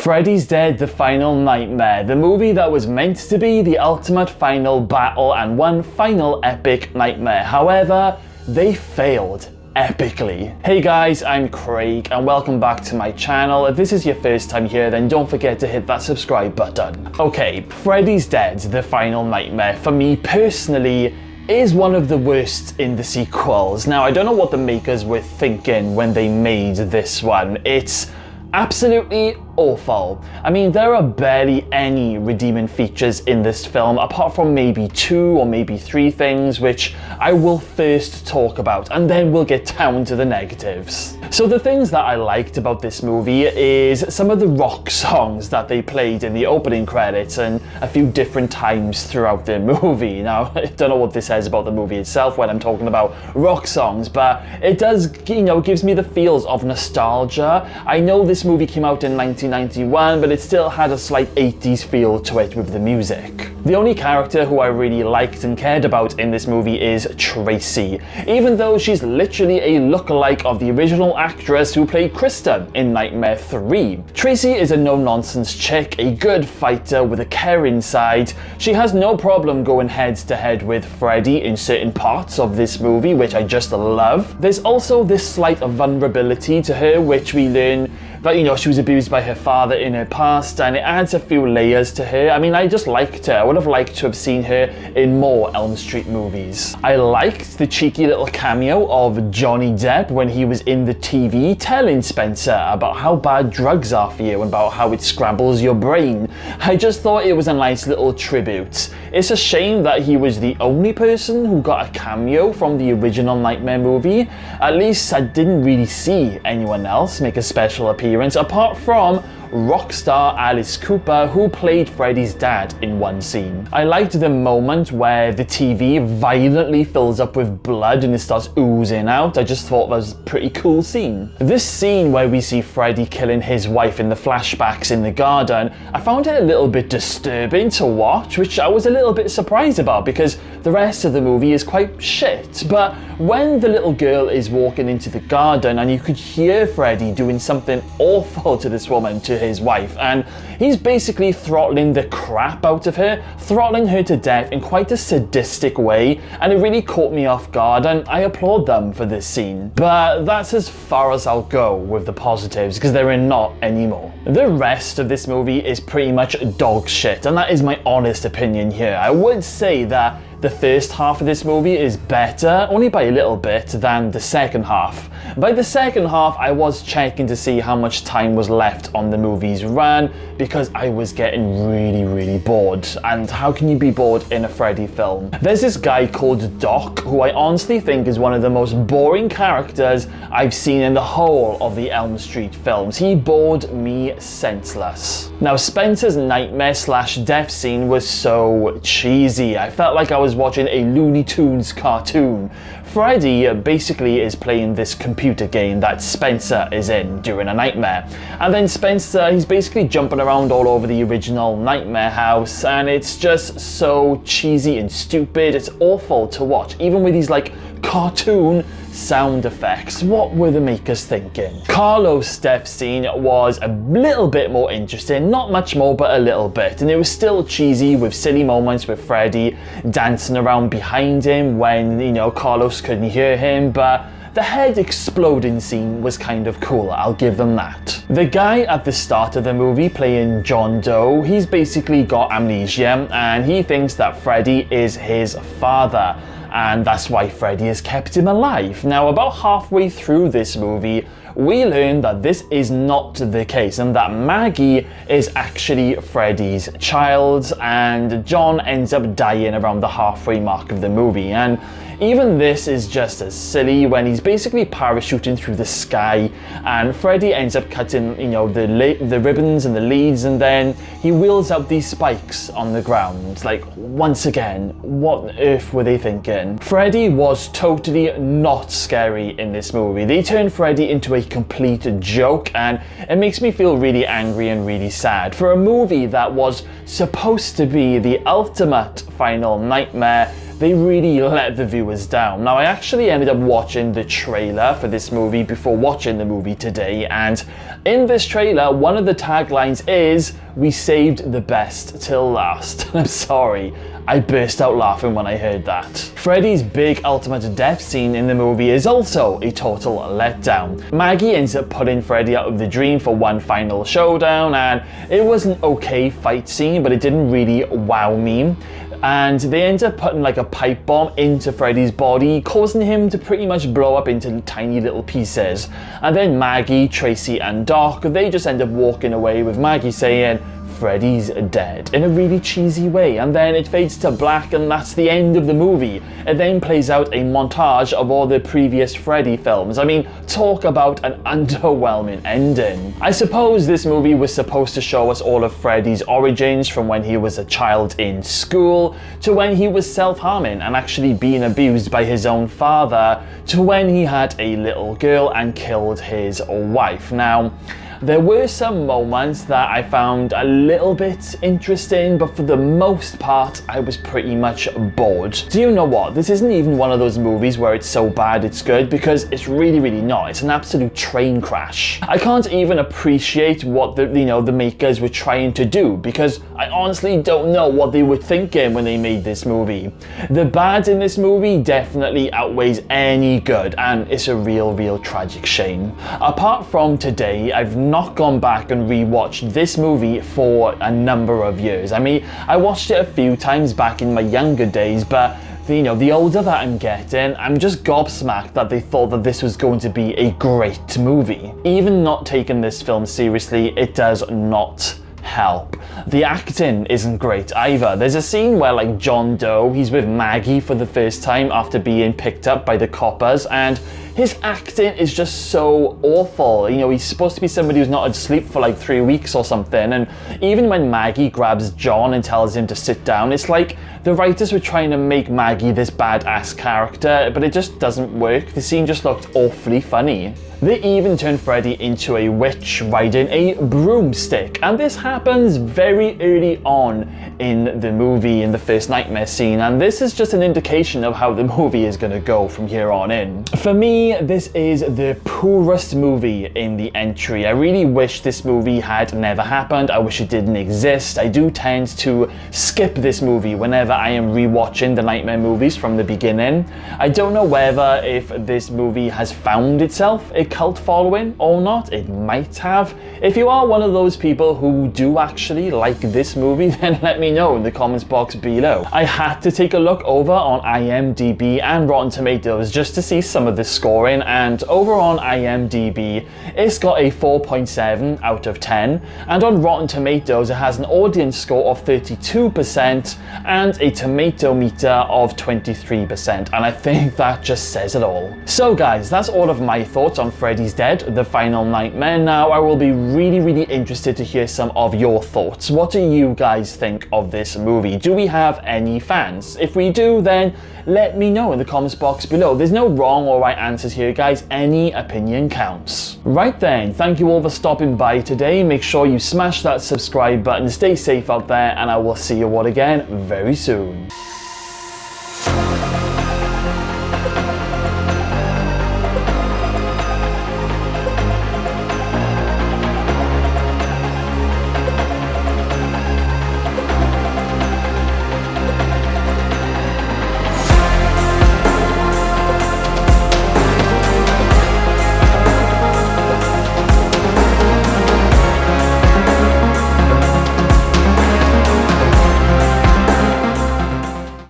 Freddy's Dead: The Final Nightmare, the movie that was meant to be the ultimate final battle and one final epic nightmare. However, they failed epically. Hey guys, I'm Craig and welcome back to my channel. If this is your first time here, then don't forget to hit that subscribe button. Okay, Freddy's Dead: The Final Nightmare, for me personally, is one of the worst in the sequels. Now, I don't know what the makers were thinking when they made this one. It's absolutely awful. I mean, there are barely any redeeming features in this film, apart from maybe 2 or maybe 3 things, which I will first talk about, and then we'll get down to the negatives. So the things that I liked about this movie is some of the rock songs that they played in the opening credits and a few different times throughout the movie. Now, I don't know what this says about the movie itself when I'm talking about rock songs, but it does, gives me the feels of nostalgia. I know this movie came out in 1991, but it still had a slight 80s feel to it with the music. The only character who I really liked and cared about in this movie is Tracy, even though she's literally a lookalike of the original actress who played Krista in Nightmare 3. Tracy is a no-nonsense chick, a good fighter with a caring side. She has no problem going head-to-head with Freddy in certain parts of this movie, which I just love. There's also this slight vulnerability to her, which we learn that, she was abused by her father in her past, and it adds a few layers to her. I mean, I just liked her. I would have liked to have seen her in more Elm Street movies. I liked the cheeky little cameo of Johnny Depp when he was in the TV telling Spencer about how bad drugs are for you and about how it scrambles your brain. I just thought it was a nice little tribute. It's a shame that he was the only person who got a cameo from the original Nightmare movie. At least I didn't really see anyone else make a special appearance apart from rock star Alice Cooper, who played Freddy's dad in one scene. I liked the moment where the TV violently fills up with blood and it starts oozing out. I just thought that was a pretty cool scene. This scene where we see Freddy killing his wife in the flashbacks in the garden, I found it a little bit disturbing to watch, which I was a little bit surprised about because the rest of the movie is quite shit. But when the little girl is walking into the garden and you could hear Freddy doing something awful to this woman, to his wife, and he's basically throttling the crap out of her, throttling her to death in quite a sadistic way, and it really caught me off guard, and I applaud them for this scene. But that's as far as I'll go with the positives, because there are not any more. The rest of this movie is pretty much dog shit, and that is my honest opinion here. I would say that the first half of this movie is better, only by a little bit, than the second half. By the second half, I was checking to see how much time was left on the movie's run because I was getting really bored. And how can you be bored in a Freddy film? There's this guy called Doc, who I honestly think is one of the most boring characters I've seen in the whole of the Elm Street films. He bored me senseless. Now, Spencer's nightmare / death scene was so cheesy. I felt like I was watching a Looney Tunes cartoon. Freddy basically is playing this computer game that Spencer is in during a nightmare. And then Spencer, he's basically jumping around all over the original Nightmare house, and it's just so cheesy and stupid. It's awful to watch, even with these like cartoon sound effects. What were the makers thinking? Carlos' death scene was a little bit more interesting, not much more, but a little bit, and it was still cheesy with silly moments with Freddy dancing around behind him when, Carlos couldn't hear him, but the head exploding scene was kind of cool, I'll give them that. The guy at the start of the movie playing John Doe, he's basically got amnesia and he thinks that Freddy is his father, and that's why Freddy has kept him alive. Now, about halfway through this movie, we learn that this is not the case and that Maggie is actually Freddy's child, and John ends up dying around the halfway mark of the movie. And even this is just as silly when he's basically parachuting through the sky and Freddy ends up cutting, the ribbons and the leads, and then he wheels out these spikes on the ground. Like, once again, what on earth were they thinking? Freddy was totally not scary in this movie. They turned Freddy into a complete joke, and it makes me feel really angry and really sad. For a movie that was supposed to be the ultimate final nightmare, they really let the viewers down. Now, I actually ended up watching the trailer for this movie before watching the movie today, and in this trailer, one of the taglines is, "We saved the best till last." I'm sorry, I burst out laughing when I heard that. Freddy's big ultimate death scene in the movie is also a total letdown. Maggie ends up putting Freddy out of the dream for one final showdown, and it was an okay fight scene, but it didn't really wow me. And they end up putting like a pipe bomb into Freddy's body, causing him to pretty much blow up into tiny little pieces. And then Maggie, Tracy and Doc, they just end up walking away with Maggie saying, "Freddy's dead," in a really cheesy way, and then it fades to black and that's the end of the movie. It then plays out a montage of all the previous Freddy films. I mean, talk about an underwhelming ending. I suppose this movie was supposed to show us all of Freddy's origins, from when he was a child in school, to when he was self-harming and actually being abused by his own father, to when he had a little girl and killed his wife. Now, there were some moments that I found a little bit interesting, but for the most part, I was pretty much bored. Do you know what? This isn't even one of those movies where it's so bad it's good, because it's really, really not. It's an absolute train crash. I can't even appreciate what the makers were trying to do, because I honestly don't know what they were thinking when they made this movie. The bad in this movie definitely outweighs any good, and it's a real tragic shame. Apart from today, I've not gone back and rewatched this movie for a number of years. I mean, I watched it a few times back in my younger days, but the older that I'm getting, I'm just gobsmacked that they thought that this was going to be a great movie. Even not taking this film seriously, it does not help. The acting isn't great either. There's a scene where like John Doe, he's with Maggie for the first time after being picked up by the coppers, and his acting is just so awful. He's supposed to be somebody who's not asleep for like 3 weeks or something, and even when Maggie grabs John and tells him to sit down, it's like the writers were trying to make Maggie this badass character, but it just doesn't work. The scene just looked awfully funny. They even turn Freddy into a witch riding a broomstick, and this happens very early on in the movie, in the first nightmare scene, and this is just an indication of how the movie is going to go from here on in. For me, this is the poorest movie in the entry. I really wish this movie had never happened. I wish it didn't exist. I do tend to skip this movie whenever I am rewatching the nightmare movies from the beginning. I don't know whether if this movie has found itself a cult following or not. It might have. If you are one of those people who do actually like this movie, then let me know in the comments box below. I had to take a look over on IMDb and Rotten Tomatoes just to see some of the scoring, and over on IMDb it's got a 4.7 out of 10, and on Rotten Tomatoes it has an audience score of 32% and a tomato meter of 23%, and I think that just says it all. So guys, that's all of my thoughts on Freddy's Dead, The Final Nightmare. Now I will be really interested to hear some of your thoughts. What do you guys think of this movie? Do we have any fans? If we do, then let me know in the comments box below. There's no wrong or right answers here, guys. Any opinion counts. Right then, thank you all for stopping by today. Make sure you smash that subscribe button. Stay safe out there, and I will see you all again very soon.